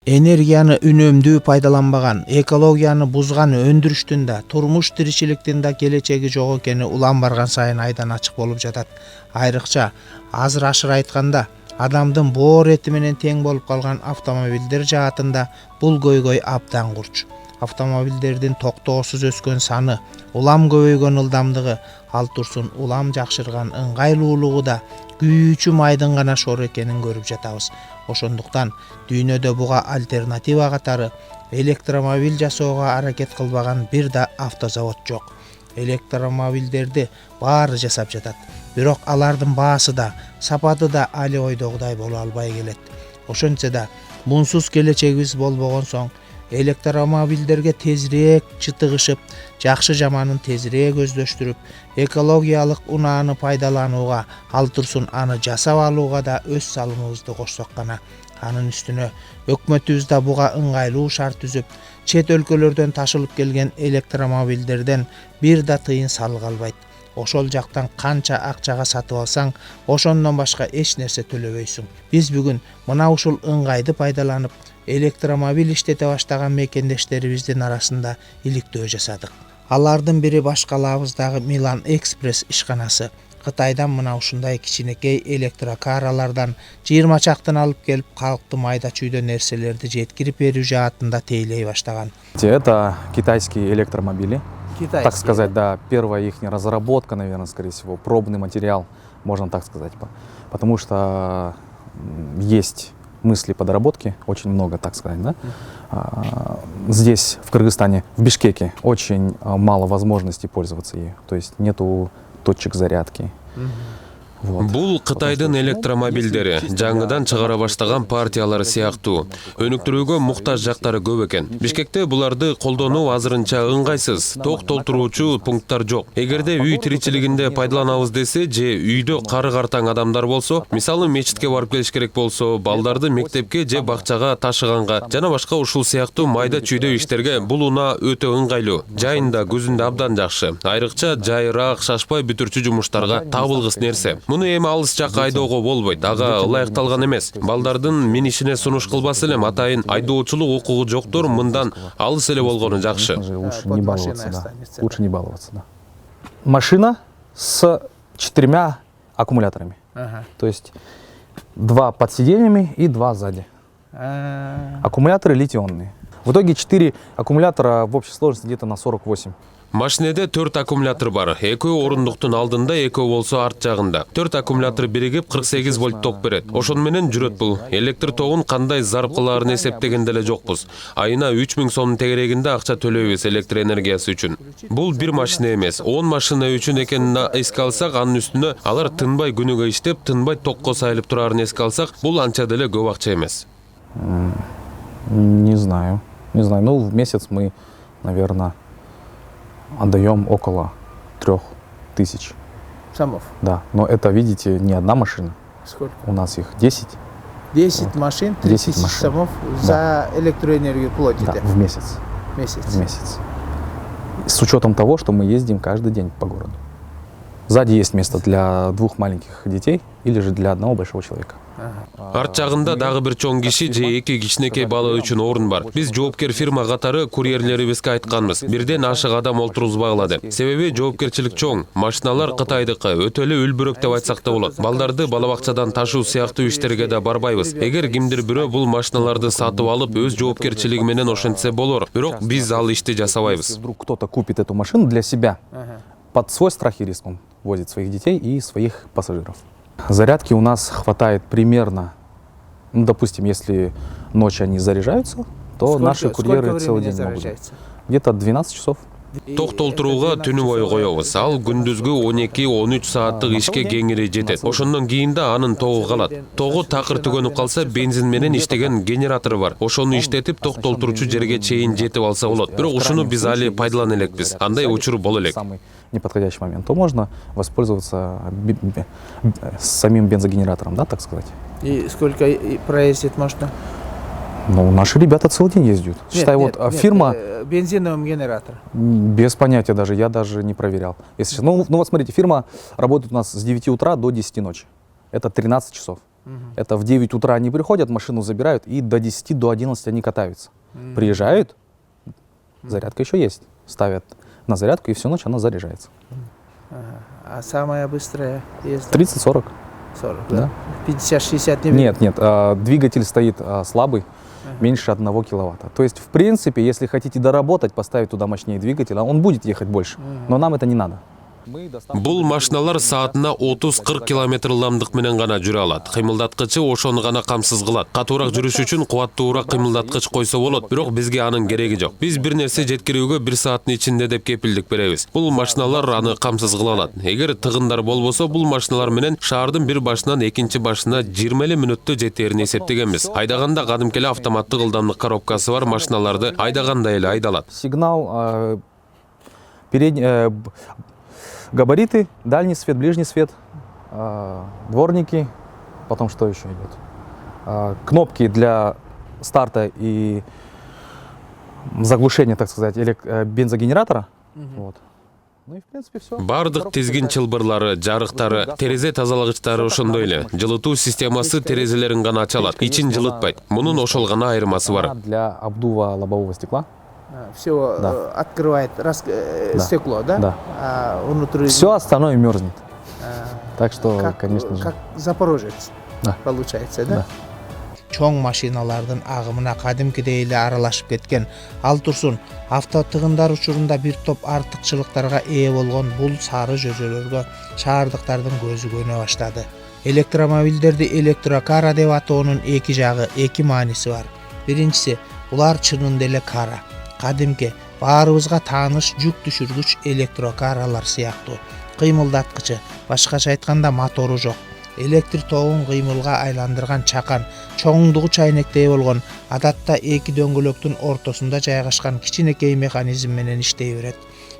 Энергияны үнөмдүү пайдаланбаган, экологияны бузган өндүрүштүн да, турмуш тиричиликтин да келечеги жок экени улам барган сайын айдан ачык болуп жатат. Айрыкча азыр ашыр айтканда адамдын боор эти менен тең болуп калган автомобилдер жаатында бул көйгөй абдан курч. Автомобилдердин токтоосуз өскөн саны, улам көбөйгөн ылдамдыгы, ал турсун улам жакшырган ыңгайлуулугу да күйүүчү майдын гана шор экенин көрүп жатабыз. Ошондуктан дүйнөдө буга альтернатива катары электромобиль жасоого аракет кылбаган бир да автозавод жок. Электромобилдерди баары жасап жатат, бирок алардын баасы да, сапаты да али ойдогудай боло албай келет. Ошентсе да мунсуз келечегибиз болбогон соң электромобилдерге тезирээк чытыгышып, жакшы жаманын тезирээк өздөштүрүп, экологиялык унааны пайдаланууга, ал турсун аны жасап алууга да өз салымыбызды кошсок гана. Анын үстүнө өкмөтүбүз да буга ыңгайлуу шарт түзүп, чет өлкөлөрдөн ташылып келген электромобилдерден бир да тыйын салык албайт. Ошол жактан канча акчага сатып алсаң, ошондон башка эч нерсе төлөбөйсүң. Биз бүгүн мына ушул ыңгайды пайдаланып, электромобиль иштете баштаган мекендештерибиздин арасында иликтөө жасадык. Алардын бири баш калаабыздагы Милан Экспресс ишканасы. Кытайдан мына ушундай кичинекей электрокаралардан 20 чактын алып келип, калкты майда чүйдө нерселерди жеткирип берүү жаатында тейлей баштаган. Это китайские электромобили. Китайские, так сказать, да, первая их разработка, наверное, скорее всего, пробный материал, можно так сказать, потому что есть мысли по доработке, очень много, так сказать, да. Здесь, в Кыргызстане, в Бишкеке, очень мало возможностей пользоваться ею, то есть нету точек зарядки. Бул Кытайдын электромобилдери жаңыдан чыгара баштаган партиялары сыяктуу өнүктүрүүгө муктаж жактары көп экен. Бишкекте буларды колдонуу азырынча ыңгайсыз, ток толтуруучу пункттар жок. Эгерде үй тиричилигинде пайдаланабыз десе же үйдө кары-картаң адамдар болсо, мисалы мечитке барып келиш керек болсо, балдарды мектепке же бакчага ташыганга жана башка ушул сыяктуу майда чүйдө иштерге бул унаа өтө ыңгайлуу. Жайында, күзүндө абдан жакшы. Айрыкча жайыраак, шашпай бүтүрчү жумуштарга табылгыс нерсе. Муну эми алыс жакка айдоого болбойт, ага ылайыкталган эмес. Балдардын минишине сунуш кылбаса эле атайын айдоочулук укугу жоктор мындан алыс эле болгону жакшы. Лучше не баловаться, да. Лучше не баловаться, да. Машина с 4 аккумуляторами. То есть 2 под сиденьями и 2 сзади. Аккумуляторы литионные. В итоге 4 аккумулятора в общей сложности где-то на 48. Машинеде 4 аккумулятор бар. Экөө орундуктун алдында, экөө болсо арт жагында. 4 аккумулятор биригип 48 вольт ток берет. Ошон менен жүрөт бул. Электр тогун кандай зарып кылаарын эсептеген деле жокпуз. Айына 3000 сомдун тегерегинде акча төлөйбүз электр энергиясы үчүн. Бул бир машина эмес, 10 машина үчүн экенин эске алсак, анын үстүнө алар тынбай күнүгө иштеп, тынбай токко сайылып турарын эске алсак, бул анча деле көп акча эмес. Не знаю. Ну, в месяц мы, наверное, отдаем около 3000. Самов? Да, но это, видите, не одна машина. Сколько? У нас их 10. 10 машин, 3000 самов за электроэнергию платите? Да, в месяц. В месяц. С учетом того, что мы ездим каждый день по городу. Сзади есть место для 2 маленьких детей или же для 1 большого человека. Арт жагында дагы бир чоң киши же 2 кичинекей бала үчүн орун бар. Биз жоопкер фирма катары курьерлерибизге айтканбыз. Бирден ашык адам олтургузбагыла деп. Себеби жоопкерчилик чоң. Машиналар Кытайдыкы, өтө эле үлбүрөк деп айтсак да болот. Балдарды бала бакчадан ташуу сыяктуу иштерге да барбайбыз. Эгер кимдир бирөө бул машиналарды сатып алып, өз жоопкерчилиги менен ошентсе болор. Бирок биз ал ишти жасабайбыз. Вдруг кто-то купит эту машину для себя, под свой страх и риск он возит своих детей и своих пассажиров. Зарядки у нас хватает примерно, ну, допустим, если ночью они заряжаются, то наши курьеры целый день могут. Где-то 12 часов. Ток толтурууга түнү бою коебуз. Ал күндүзгү 12-13 сааттык ишке кеңири жетет. Ошондон кийин да анын тогу калат. Тогу такыр түгөнүп калса, бензин менен иштеген генератору бар. Ошону иштетип ток толтуруучу жерге чейин жетип алса болот. Бирок ушуну биз али пайдалана элекпиз. Андай учур боло элек. Неподходящий момент, то можно воспользоваться самим бензогенератором, да, так сказать. И сколько проездит можно? Ну, наши ребята целый день ездят. Считай, вот фирма... Бензиновым генератором? Без понятия даже, я даже не проверял. Если... Ну вот смотрите, фирма работает у нас с 9 утра до 10 ночи. Это 13 часов. Это в 9 утра они приходят, машину забирают, и до 10, до 11 они катаются. Приезжают, зарядка еще есть. Ставят на зарядку, и всю ночь она заряжается. А самая быстрая ездит? 30-40. 40, Да. да? 50-60 не берет? Нет, двигатель стоит слабый, меньше 1 киловатта. То есть, в принципе, если хотите доработать, поставить туда мощнее двигатель, он будет ехать больше. Но нам это не надо. Бул машиналар саатына 30-40 км ылдамдык менен гана жүрө алат. Кыймылдаткычы ошону гана камсыз кылат. Катуураак жүрүш үчүн кубаттуураак кыймылдаткыч койсо болот, бирок бизге анын кереги жок. Биз бир нерсе жеткирүүгө 1 сааттын ичинде деп кепилдик беребиз. Бул машиналар аны камсыз кыла алат. Эгер тыгындар болбосо, бул машиналар менен шаардын бир башынан экинчи башына 20 мүнөттө жетерин эсептегенбиз. Айдаганда кадимки эле автоматтык ылдамдык коробкасы бар машиналарды айдагандай эле айдалат. Сигнал, габариты, дальний свет, ближний свет, дворники, потом что еще идет? Кнопки для старта и заглушения, так сказать, бензогенератора. Вот. Ну и в принципе все. Бардык тизгин чылбырлары, жарыктары, терезе тазалагычтары ошондой эле. Жылытуу системасы терезелерин гана ача алат, ичин жылытпайт. Мунун ошол гана айырмасы бар. Для обдува лобового стекла. Все открывает стекло, да? Да. А внутри... Все остальное мерзнет. Так что, конечно же. Как Запорожец, Да. Получается, да? Да. Чоң машиналардын агымына кадимкидей эле аралашып кеткен. Ал турсун, автотыгындар учурунда бир топ артыкчылыктарга ээ болгон бул сары жөжөлөргө шаардыктардын көзү көнө баштады. Электромобилдерди электрокара деп атоонун эки жагы, эки мааниси бар. Биринчиси, булар чынында эле кара. Кадимки баарыбызга тааныш жүк түшүргүч электрокаралар сыяктуу. Кыймылдаткычы, башкача айтканда мотору жок. Электр тогун кыймылга айландырган чакан, чоңдугу чайнектей болгон, адатта эки дөңгөлөктүн ортосунда жайгашкан кичинекей механизм менен иштей берет.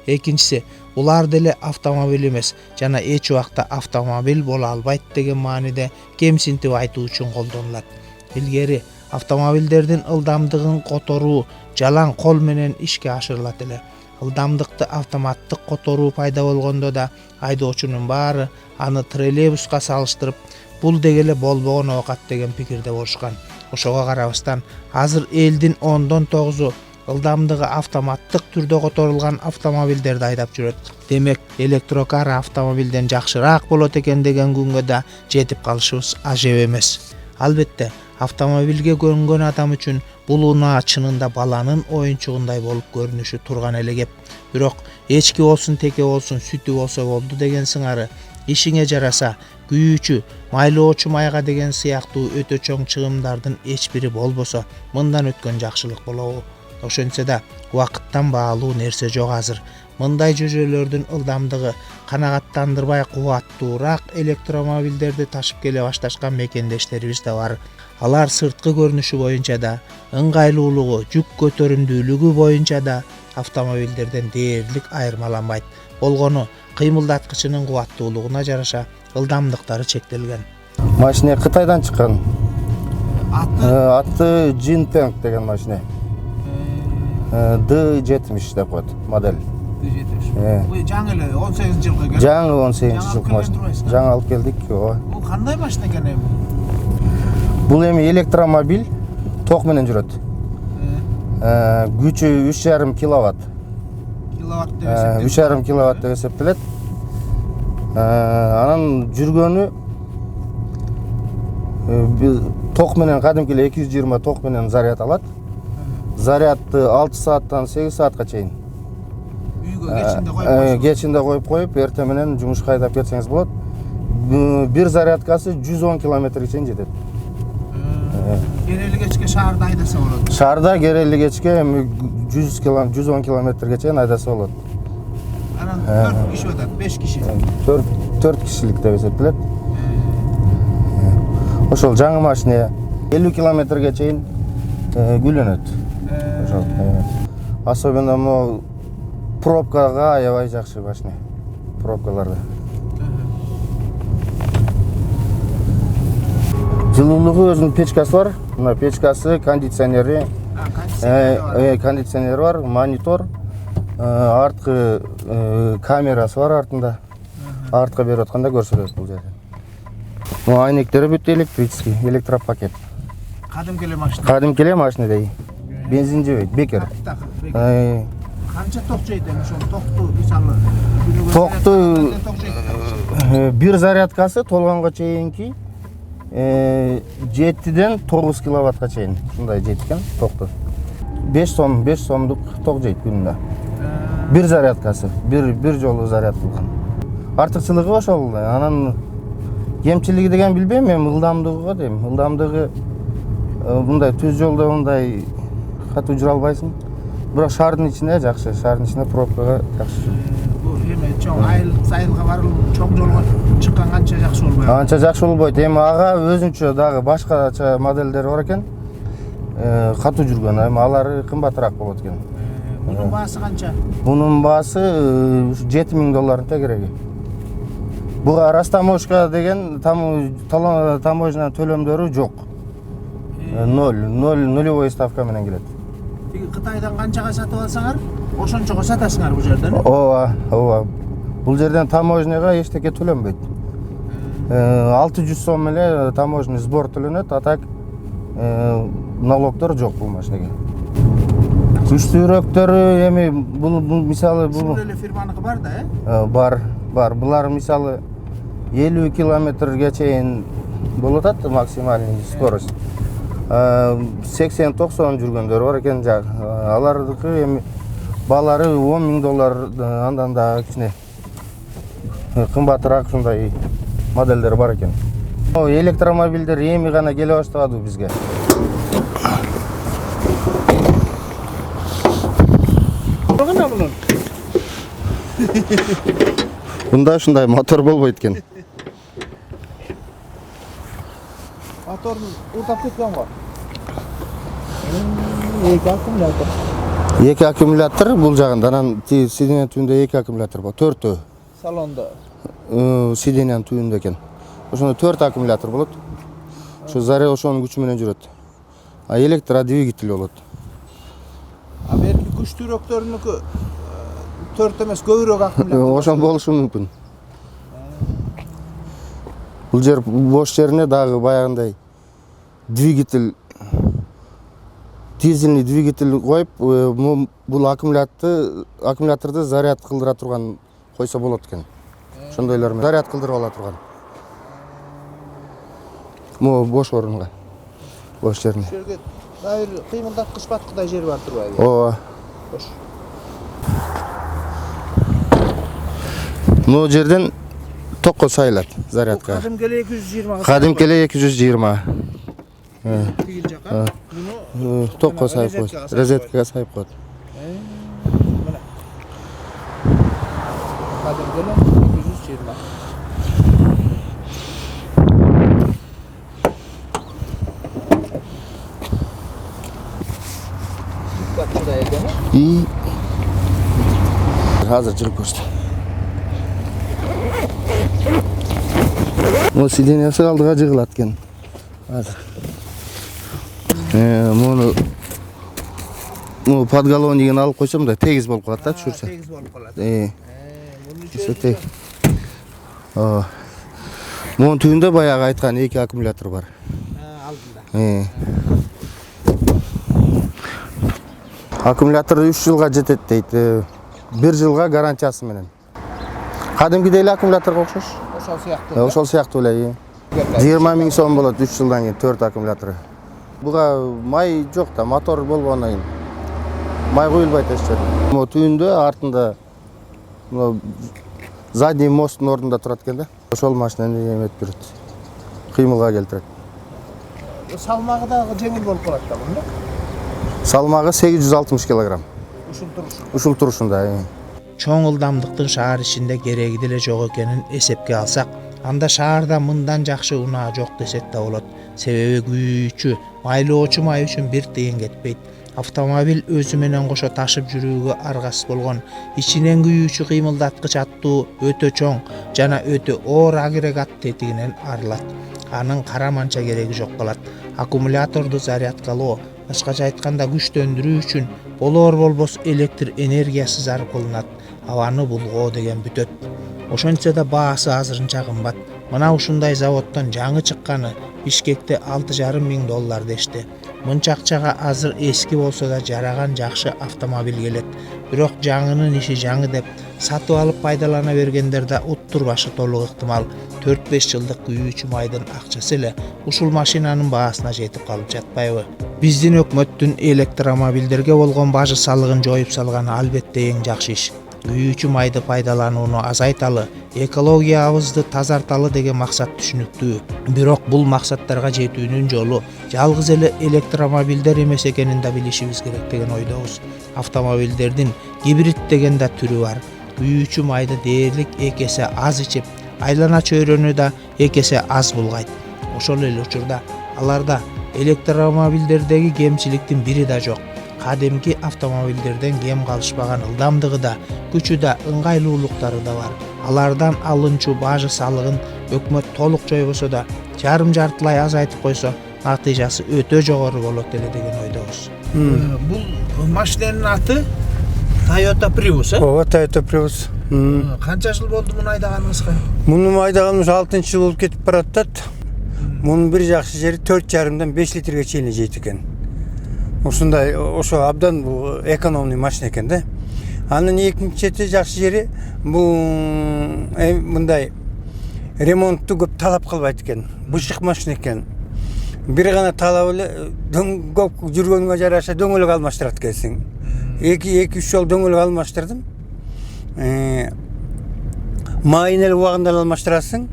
Экинчиси, булар деле автомобиль эмес жана эч убакта автомобиль боло албайт деген мааниде кемсинтип айтуу үчүн колдонулат. Илгери автомобилдердин ылдамдыгын которуу жалаң кол менен ишке ашырылат эле. Ылдамдыкты автоматтык которуу пайда болгондо да айдоочунун баары аны троллейбуска салыштырып, бул дегеле болбогон оокат деген пикирде болушкан. Ошого карабастан, азыр элдин 10-9 ылдамдыгы автоматтык түрдө которулган автомобилдерди айдап жүрөт. Демек, электрокара автомобилден жакшыраак болот экен деген күнгө да жетип калышыбыз ажеп эмес. Албетте, автомобилге көнгөн адам үчүн бул унаа чынында баланын оюнчугундай болуп көрүнүшү турган эле кеп. Бирок эчки болсун, теке болсун, сүтү болсо болду деген сыңары, ишиңе жараса, күйүүчү, майлоочу майга деген сыяктуу өтө чоң чыгымдардын эч бири болбосо, мындан өткөн жакшылык болобу? Ошентсе да, убакыттан баалуу нерсе жок азыр. Мындай жөжөлөрдүн ылдамдыгы канагаттандырбай кубаттуураак электромобилдерди ташып келе башташкан мекендештерибиз да бар. Алар сырткы көрүнүшү боюнча да, ыңгайлуулугу, жүк көтөрүмдүүлүгү боюнча да автомобилдерден дээрлик айырмаланбайт. Болгону кыймылдаткычынын кубаттуулугуна жараша ылдамдыктары чектелген. Машина Кытайдан чыккан. Аты Jinpeng деген машина. D70 деп коет модель. Бул жаңы эле 18-жылга келген. Жаңы 18-жыл машина. Жаңы алып келдик. Бул кандай машина экен эми? Бул эми электромобиль, ток менен жүрөт. Күчү 3,5 киловатт. Киловатт деп эсептелет. 3,5 киловатт деп эсептелет. Анан жүргөнү ток менен кадимки 220 ток менен заряд алат. Зарядты 6 сааттан 8 саатка чейин. Үйгө кечинде коюп, эртең менен жумушка айдап кетсеңиз болот. Бир зарядкасы 110 километрге чейин жетет. Керели кечке шаарда айдаса болот. Шаарда керели кечке 110 километрге чейин айдаса болот. Анан 4 киши өтөт, 5 киши. 4 кишилик деп эсептелет. Ошол жаңы машина 50 километрге чейин гүлөнөт. Ошол. Особенно могу пробкага аябай жакшы машина. Пробкаларда. Жылуулугу өзүнүн печкасы бар. Мына печкасы, кондиционери, кондиционери бар, монитор, арткы камерасы бар артында. Артка берип атканда көрсөтөт бул жерде. Айнектері бүт электрический, электропакет. Кадимки эле машина. Кадимки эле машинадей. Бензин жебейт, бекер. Канча ток жейт эми ошол токту мисалы Токту бир зарядкасы толгонго чейинки 7-ден 9 киловаттка чейин ушундай жейт экен токту. 5 сомдук ток жейт күнүнө. Бир зарядкасы, бир жолу заряд кылган. Артыкчылыгы ошол. Анан кемчилиги деген билбейм, мен ылдамдыгы дейм. Ылдамдыгы мындай түз жолдо мындай катуу жүрө албайсың. Бирок шаардын ичинде жакшы, шаардын ичинде пробкага жакшы. бул эме чоң айылга барылып чоң жолго чыккан канча жакшы болбой. Анча жакшы болбойт. Эми ага өзүнчө дагы башкача модельдери бар экен. Катуу жүргөн, эми алары кымбатыраак болот экен. Мунун баасы канча? Bunun baası $7.000 тегереги. Буга растаможка деген таможня төлөмдөрү жок. Нулевой ставка менен келет. Тиги Кытайдан канчага сатып алсаңар, ошончого сатасыңар бул жерден. Ооба. Бул жерден таможняга эчтеке төлөнбөйт. 600 сом эле таможня сбор төлөнөт, а так налогдор жок бул машинеге. Күчтүүрөөктөрү эми бул мисалы бул эле фирманыкы бар да, бар. Булар мисалы 50 километрге чейин болот атты максимальный скорость. 80-90 жүргөндөр бар экен. Алардыкы эми баалары $10.000 андан да кичине кымбатыраак ушундай моделдер бар экен. Электромобилдер эми гана келе баштаган бизге. Бунда ушундай мотор болбойт экен. Моторун уртап кеткен го. Эки аккумулятор бул жагында, анан сиденьянын түбүндө эки аккумулятор бар, 4төө. Салондо. Сиденьянын түбүндө экен. Ошондо 4 аккумулятор болот. Ошо заряд ошонун күчү менен жүрөт. А электродвигатель болот. А берки күчтүүрөөктөрүнүкү 4 эмес көбүрөөк аккумулятор. Ошон болушу мүмкүн. Бул жер бош жерине дагы баягындай двигатель, дизельный двигатель коюп, бул аккумуляторду заряд кылдыра турган койсо болот экен. Ошондойлор менен заряд кылдырып ала турган. Могу бош орунга, бош жерине. Жерге дайыр кыймылдаткыч баткыдай жер бар турбайбы? Ооба. Бош. Могу жерден токко сайылат зарядка. Кадимки эле 220. Кадимки эле 220. Тигил жака. Муну Токко сайып коет. Розеткага сайып коет. Мына. Кадимки эле 220. Батчыдай экен. И азыр жыгып көрсөтөм. Мына сиденьясы алдыга жыгылат экен. Азыр. Муну подголовнигин алып койсом да тегиз болуп калат да түшүрсө. Тегиз болуп калат. Муну Мунун түбүндө баягы айткан эки аккумулятор бар. Алдында. Аккумулятор 3 жылга жетет дейт. 1 жылга гарантиясы менен. Кадимкидей эле аккумуляторго окшош. Ошол сыяктуу. Ошол сыяктуу эле. 20.000 сом болот 3 жылдан кийин 4 аккумулятору. Буга май жок да, мотор болгондон кийин май куюлбайт эч жерде. Могу түбүндө артында задний мосттун ордунда турат экен да. Ошол машинаны эметип жүрөт. Кыймылга келтирет. Салмагы дагы жеңил болуп калат да бунда. Салмагы 860 кг. Ушул турушунда. Чоң ылдамдыктын шаар ичинде кереги деле жок экенин эсепке алсак, анда шаарда мындан жакшы унаа жок десек да болот. Себеби күйүүчү, майлоочу май үчүн бир тыйын кетпейт. Автомобиль өзү менен кошо ташып жүрүүгө аргасыз болгон, ичинен күйүүчү кыймылдаткыч аттуу, өтө чоң жана өтө оор агрегат тетигинен арылат. Анын караманча кереги жок калат. Аккумуляторду зарядкалоо, башкача айтканда күчтөндүрүү үчүн болор болбос электр энергиясы зарыл кылынат. Абаны булгоо деген бүтөт. Ошентсе да баасы азырынча кымбат. Мына ушундай заводдон жаңы чыкканы Бишкекте $6,500 дешти. Мынча акчага азыр эски болсо да жараган жакшы автомобиль келет. Бирок жаңынын иши жаңы деп сатып алып пайдалана бергендер да уттурбашы толук ыктымал. 4-5 жылдык күйүүчү майдын акчасы эле ушул машинанын баасына жетип калып жатпайбы? Биздин өкмөттүн электромобилдерге болгон бажы салыгын жоюп салганы албетте эң жакшы иш. Күйүүчү майды пайдаланууну азайталы, экологиябызды тазарталы деген максат түшүнүктүү. Бирок бул максаттарга жетүүнүн жолу жалгыз эле электромобилдер эмес экенин да билишибиз керек деген ойдобуз. Автомобилдердин гибрид деген да түрү бар. Күйүүчү майды дээрлик 2 эсе аз ичип, айлана чөйрөнү да 2 эсе аз булгайт. Ошол эле учурда аларда электромобилдердеги кемчиликтин бири да жок. Кадимки автомобилдерден кем калышпаган ылдамдыгы да, күчү да, ыңгайлуулуктары да бар. Алардан алынчу бажы салыгын өкмөт толук жойбосо да, жарым-жартылай азайтып койсо, натыйжасы өтө жогору болот эле деген ойдобуз. Бул машинанын аты Toyota Prius, Ооба, Toyota Prius. Канча жыл болду муну айдаганыңызга? Муну айдаганымыз 6-жыл болуп кетип баратат. Мунун бир жакшы жери 4,5-дан 5 литрге чейин жейт экен. Ушундай, ошо абдан бул экономный машина экен да. Анын экинчи жакшы жери бул мындай ремонтту көп талап кылбайт экен. Бышык машина экен. Бир гана талап эле көп жүргөнгө жараша дөңгөлөк алмаштырат экенсиң. 2-3 жол дөңгөлөк алмаштырдым. Майын эле убагында алмаштырасың.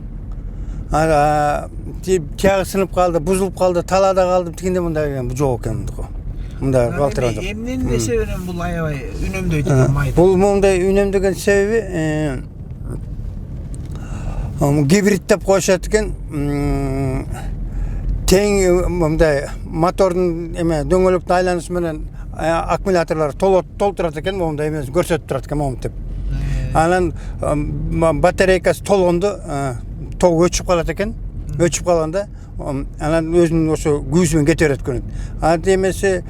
Тиягы сынып калды, бузулуп калды, талаада калдым дегенде мындай жок экен го. Мында калтырган жок. Эмненин себебинен бул аябай үнөмдөйт экен майды? Бул мындай үнөмдөгөн себеби гибрид деп коюшат экен. Тең мындай мотордун дөңгөлөктүн айланысы менен аккумуляторлор толтурат экен, мындай эмесин көрсөтүп турат экен момунтип. Анан батарейкасы толгондо ток өчүп калат экен. Өчүп калганда анан өзүнүн ошо күйүүсү менен кете берет экен. Анда эмесе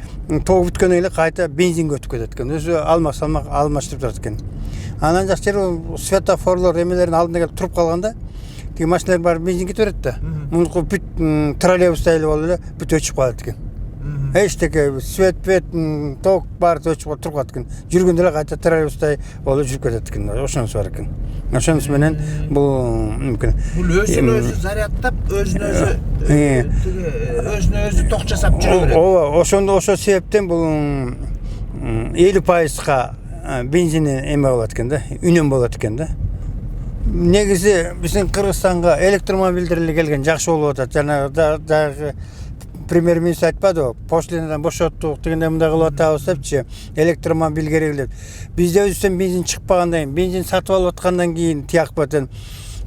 ток бүткөндөн эле кайта бензинге өтүп кетет экен. Өзү алмак алмаштырып турат экен. Анан жакшы жери светофорлор эмелердин алдында келип туруп калганда тиги машиналар баары бензин кете берет да. Мунуку бүт троллейбустай эле болуп эле бүт өчүп калат экен. Эчтеке свет, ток баары өчүп туруп калат экен. Жүргөндө эле кайта троллейбустай болуп жүрүп кетет экен. Ошонусу бар экен. Ошонусу менен бул мүмкүн. Бул өзүн-өзү зарядтап, өзүнө-өзү ток жасап жүрө берет. Ооба, ошо себептен бул 50%га бензини эме болот экен да, үнөм болот экен да. Негизи биздин Кыргызстанга электромобилдер эле келген жакшы болуп атат. Жанагы премьер-министр айтпадыбы, пошлинадан бошоттук дегенде мындай кылып атабыз депчи, электромобиль керек деп. Бизде өзүбүздөн бензин чыкпагандан кийин, бензин сатып алып аткандан кийин тияк батен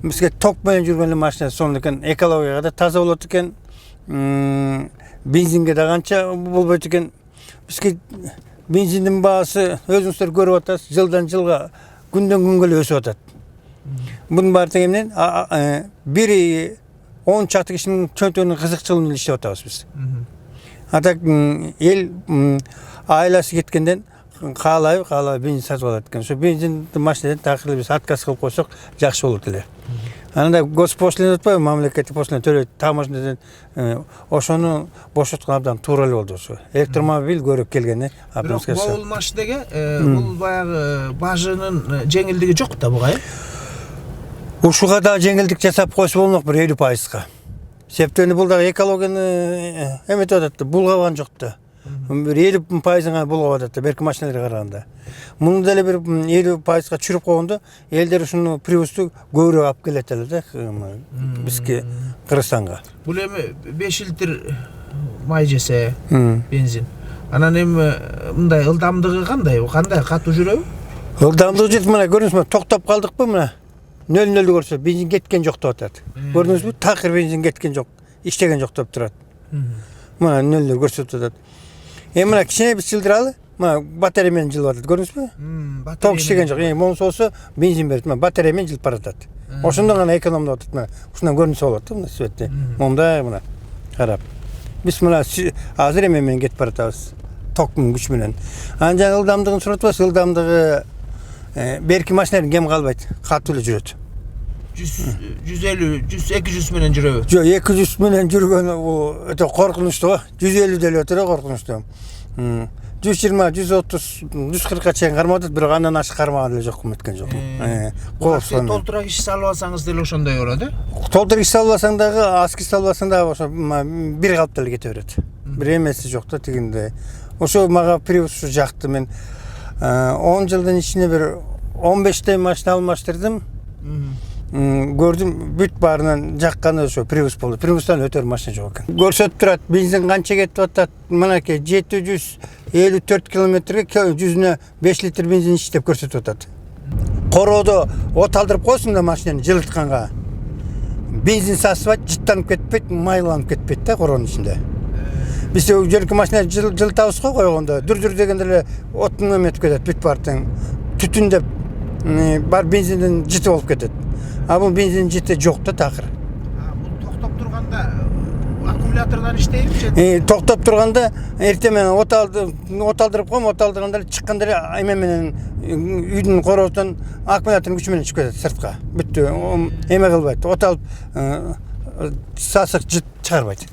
бизге ток менен жүргөн машина сонун экен, экологияга да таза болот экен. Бензинге да канча болбойт экен. Бизге бензиндин баасы өзүңүздөр көрүп атасыз, жылдан жылга, күндөн күнгө эле өсүп атат. Bunun bari tegemden biri 10 çatı kişinin çöntüğünün kızıkçılığını işlep atabız biz. Atak el ailesi gitkenden қалай бензин сатып алат экен. Ошо бензин машинадан такыр биз отказ кылып койсок жакшы болот эле. Ананда госпошлина атпайбы, мамлекеттик пошлина төлөйт, таможнядан ошону бошоткон абдан туура эле болду ошо. Электромобиль көрүп келгени абдан скорее. Бирок бул машинеге бул баягы бажынын жеңилдиги жок да буга, Ушуга да жеңилдик жасап койсо болмок бир 50%га. Себептен бул дагы экологияны эметип атат, булгабан жок да. Bir 50%'ına bulgap atат, берки машиналарга караганда. Муну деле бир 50%га чүрүп койгондо, элдер ушуну Prius'ту көбүрөөк алып келет эле да, бизге Кыргызстанга. Бул эми 5 литр май жесе, бензин. Анан эми мындай ылдамдыгы кандай? Кандай катуу жүрөбү? Ылдамдыгы жетип мына көрүңүзбү, токтоп калдыкпы мына. 0-0 көрсө, бензин кеткен жок деп атат. Көрдүңүзбү? Такыр бензин кеткен жок, иштеген жок деп турат. Мына 0-0 көрсөтүп атат. Мына кичине бир чылдыралы, мына батарея менен жылып атат, көрдүңүзбү? Ток иштеген жок. Монусу болсо бензин берет, мына батарея менен жылып баратат. Ошондон гана экономдоп атат, мына. Ушундан көрүнсө болот да, мына светте. Монда мына карап. Биз мына азыр эме менен кетип баратабыз. Токтун күчү менен. Анан ылдамдыгын сурап атабыз, ылдамдыгы берки машиналар кем калбайт, катуу эле жүрөт. 150, 100, 200 менен жүрөбү. Жок, 200 менен жүргөн бул өтө коркунучтуу. 150 деле өтө коркунучтуу. 120, 130, 140ка чейин кармадык, бирок андан ашык кармаган эле жокмун өткөн жокмун. Сен толтура киши салып алсаңыз деле ошондой болот, Толтура киши салып алсаң дагы, аз киши салып алсаң дагы ошо бир калыпта эле кете берет. Бир эмеси жок да тигинде. Ошо мага привоз жакты. Мен 10 жылдын ичинде бир 15 машина алмаштырдым. Көрдүм бүт баарынан жакканы ошо привоз болду. Привоздан өтөр машина жок экен. Көрсөтүп турат, бензин канча кетип атат. Мынакей 754 километрге жүзүнө 5 литр бензин ич деп көрсөтүп атат. Короодо от алдырып койсуң да машинаны жылытканга. Бензин сасыбайт, жыттанып кетпейт, майланып кетпейт да короонун ичинде. Биз жөнөкөй машина жылытабыз го койгондо, дүр дегенде эле оттун эметип кетет, бүт бартың түтүндөп бар бензиндин жыты болуп кетет. А бул бензин жыты жок да такыр. Бул токтоп турганда аккумулятордон иштейби же? Токтоп турганда эртең менен от алдырып коем, от алдырганда чыкканда эле эме менен үйдүн короосунан аккумулятордун күчү менен чыгып кетет сыртка. Бүттү, эме кылбайт. От алып сасык жыт чыгарбайт.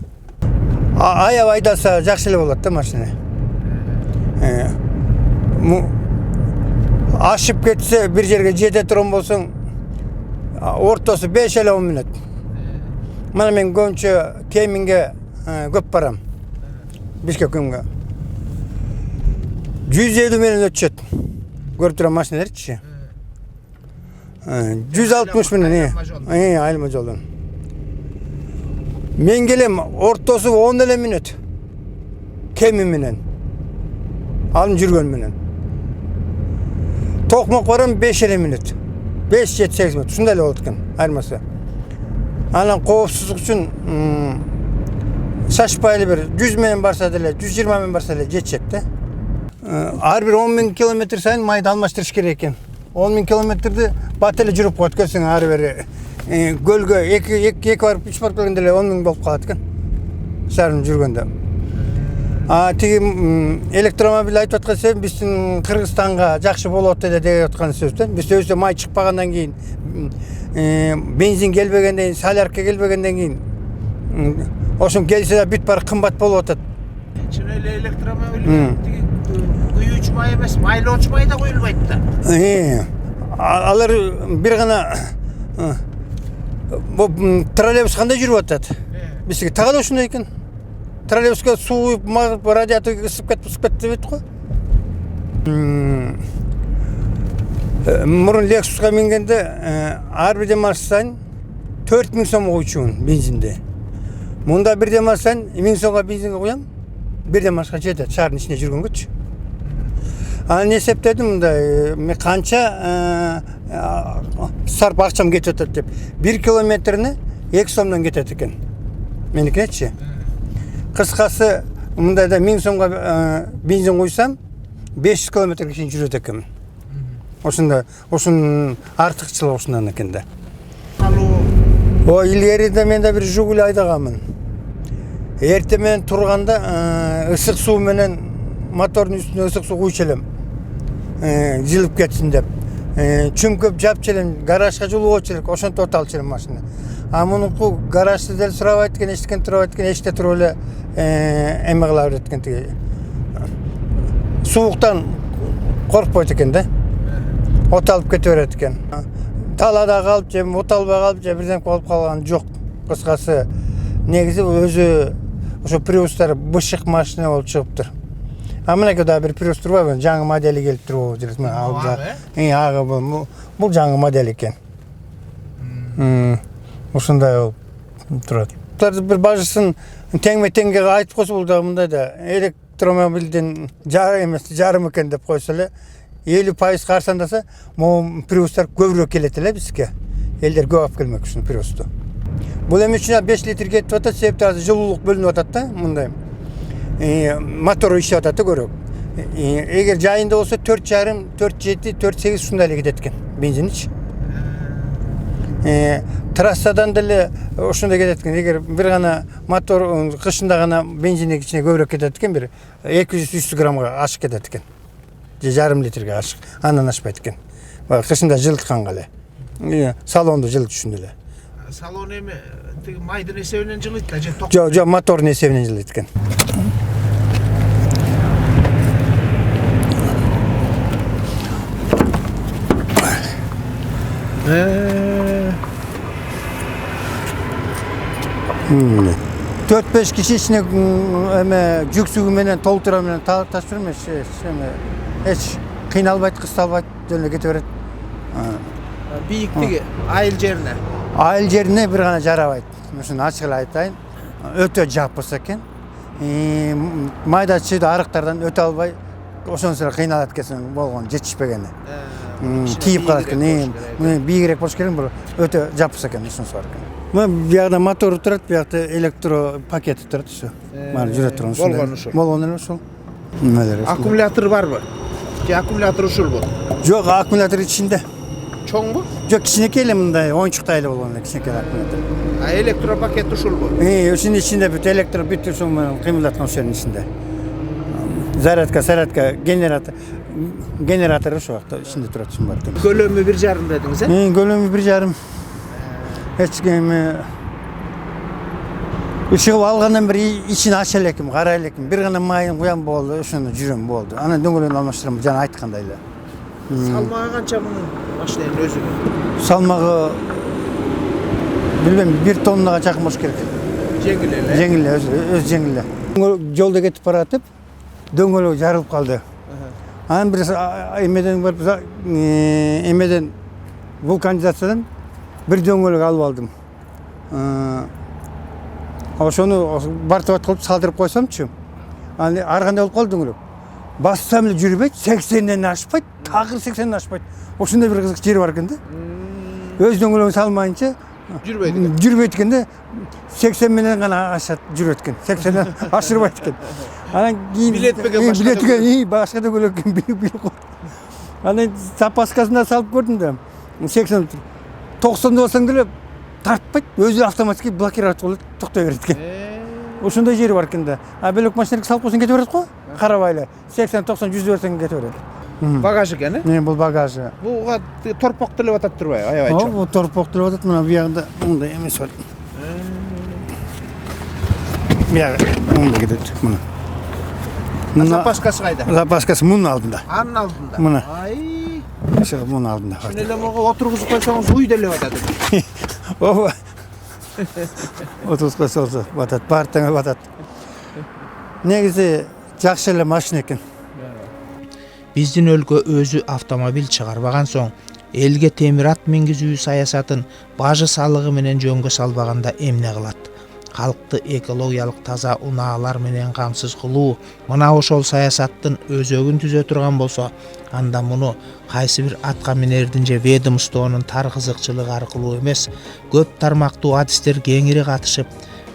Аябай айдаса жакшы эле болот да машина. Ашып кетсе, бир жерге жете турган болсоң, ортосу 5-10 мүнөт. Мына мен көбүнчө Кеминге көп барам. Бишкекке. 150 менен өтүшөт. Көрүп турам машиналерчи. 160 менен, айылма жолдон. Мен келем, ортосу 10 эле мүнөт. Кеми менен. Алым жүргөн менен. Токмок барам 5 эле мүнөт. 5-7-8 мүнөт. Ушундай эле болот экен, айырмасы. Анан коопсуздук үчүн шашпай эле бир 100 менен барса деле, 120 менен барса деле жетишет да. Ар бир 10 000 километр сайын майды алмаштырыш керек экен. 10 000 километрди бат эле жүрүп коет көрсөң ары бери. Гөлгө 2 барып 3 барып келгенде эле 10 000 болуп калат экен. Шаарым жүргөндө. Тиги электромобиль айтып аткан себебим биздин Кыргызстанга жакшы болот деп аткан сөз да. Биз өзү май чыкпагандан кийин, бензин келбегенден кийин, солярка келбегенден кийин, ошон келсе да бүт баары кымбат болуп атат. Чын эле электромобиль тиги күйүүчү май эмес, майлоочу май да коюлбайт да. Алар бир гана троллейбус кандай жүрүп атат? Бизге так эле ушундай экен. Троллейбуска суу радиатор ысып кетти дейт го. Мурун Lexus'ка мингенде ар бир демалыш сайын 4000 сом койчумун бензинде. Мында бир демалыш сайын 1000 сомго бензинге коям, бир демалышка жетет шаардын ичинде жүргөнгөчү. Анан эсептедим мындай, мен канча сарп акчам кетип атат деп. 1 километрине 2 сомдон кетет экен. Меникинечи. Кыскасы, мындайда 1000 сомго бензин койсам, 500 километрге чейин жүрөт экенмин. Ошон артыкчылыгы ушундан экен да. Илгериде мен да бир Жигули айдаганмын. Эртең менен турганда ысык суу менен мотордун үстүнө ысык суу куйчу элем. Жылып кетсин деп. Чүмкөп жапчу элем, гаражга жуулоочу элек, ошентип оталчу элем машина. А мунуку гаражды деле сурабайт экен, эчтекен турабайт экен, эчте туруп эле эме кыла берет экен тиги. Сууктан коркпойт экен да. От алып кете берет экен. Талада калып же, от албай калып же, бирден болуп калган жок. Кыскасы, негизи өзү ошо привоздар бышык машина болуп чыгыптыр. А мынакей да бир привоз турбайбы, жаңы модели келип туруп жүрөт. Ага бул жаңы модель экен. Ушундай болуп турат. Бир бажысын теңме-теңге айтып койсо, бул да мындай да электромобилдин жарым экен деп койсо эле 50% карсандаса, могу привоздар көбүрөөк келет эле бизге. Элдер көп алып келмек үчүн привозду. Бул эме үчүн 5 литр кетип атат, себеби азыр жылуулук бөлүнүп атат да, мындай. Мотор иштеп атат да көрөк. Эгер жайында болсо 4,5, 4,7, 4,8 ушундай эле кетет экен бензинчи. Трассадан деле ошондой кетет экен. Эгер бир гана мотор кышында гана бензиндин ичине көбүрөөк кетет экен, бир 200-300 граммга ашык кетет экен. Же жарым литрге ашык, андан ашпайт экен. Кышында жылытканга эле. салонду жылыт үчүн эле. Салон эми тиги майдын эсебинен жылыйт да же ток? Жок, мотордун эсебинен жылыйт экен. Төрт беш киши ичине эме жүксүгү менен толтура менен ташып жүрмөш. Эч кыйналбайт, кысталбайт, жөн кете берет. Бийиктиги айыл жерине. Айыл жерине бир гана жарабайт. Ушуну ачык эле айтайын. Өтө жаппаса экен. Майда чыйда арыктардан өтө албай, ошонусу кыйналат экен болгон, жетишпегени. Тийип калат экен. Бийигирээк болуш керек, бул өтө жаппаса экен, ушунусу бар экен. Биягда мотор турат, биягда электро пакети турат, ушу. Мана жүрөт турган ушундай. Болгон ушул. Болгон эле ушул. Аккумулятор барбы? Же аккумулятор ушулбу? Жок, аккумулятор ичинде. Чоңбу? Жок, кичинекей эле мындай оюнчуктай эле болгон эле кичинекей аккумулятор. Электро пакет ушулбу? Ушунун ичинде бүт электро бүт ушул менен кыймылдаткан ушунун ичинде. Зарядка, генератор ошол жакта ичинде турат, ушун бар экен. Көлөмү 1,5 дедиңиз, Көлөмү 1,5. Эч ким ушугу алгандан бери ичин ача элекмин, карай элекмин. Бир гана майын куям болду, ошону жүрөм болду. Анан дөңгөлөгүн алмаштырам, жана айткандай эле. Салмагы канча мунун машинанын өзүнүн? Салмагы билбейм, 1 тоннага жакын болуш керек. Жеңил эле. Жеңил эле, өз жеңил эле. Жолдо кетип баратып, дөңгөлөк жарылып калды. Анан бир эмеден вулканизациядан бир дөңгөлөк алып алдым. Ошону бартып кылып салдырып койсомчу, аны ар кандай болуп калды дөңгөлөк. Бассам эле жүрбөйт, 80ден ашпайт, такыр 80ден ашпайт. Ошондой бир кызык жери бар экен да. Өз дөңгөлөгүн салмайынча жүрбөйт экен да. 80 менен гана ашат, жүрөт экен. 80ден ашырбайт экен. Анан кийин билетпеген башка дөңгөлөк билип койду. Анан запаскасына салып көрдүм да. 80 90 болсоң деле тартпайт, өзү автоматически блокировать кылып токтой берет экен. Ошондой жери бар экен да. А бөлөк машинеге салып койсоң кете берет го. Карабай эле 80 90 100 берсең кете берет. Багаж экен, Бул багажы. Буга торпок делеп атат турбайбы? Аябай чоң. Бул торпок делеп атат, мына биягында мындай эмес бар. Бияга мындай кетет, мына. Запаскасы кайда? Запаскасы мунун алдында. Анын алдында. Мына. Ай, Ошо мунун алдында. шуну эле мага отургузуп койсоңуз уй делеп атат. Ооба. Отуз койсоңуз батат, баартаңа батат. Негизи жакшы эле машина экен. Биздин өлкө өзү автомобиль чыгарбаган соң элге темир ат мингизүү саясатын бажы салыгы менен жөнгө салбаганда эмне кылат? Калкты экологиялык таза унаалар менен камсыз кылуу мына ошол саясаттын өзөгүн түзө турган болсо, анда муну кайсы бир атка минердин же ведомствонун тар кызыкчылыгы аркылуу эмес, көп тармактуу адистер кеңири катышып,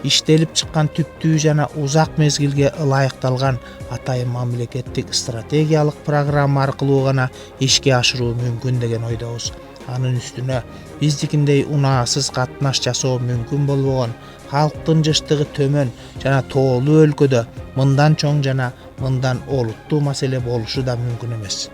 иштелип чыккан түптүү жана узак мезгилге ылайыкталган атайын мамлекеттик стратегиялык программа аркылуу гана ишке ашыруу мүмкүн деген ойдобуз. Анын үстүнө биздикиндей унаасыз катнаш жасоо мүмкүн болбогон, калктын жыштыгы төмөн жана тоолуу өлкөдө мындан чоң жана мындан олуттуу маселе болушу да мүмкүн эмес.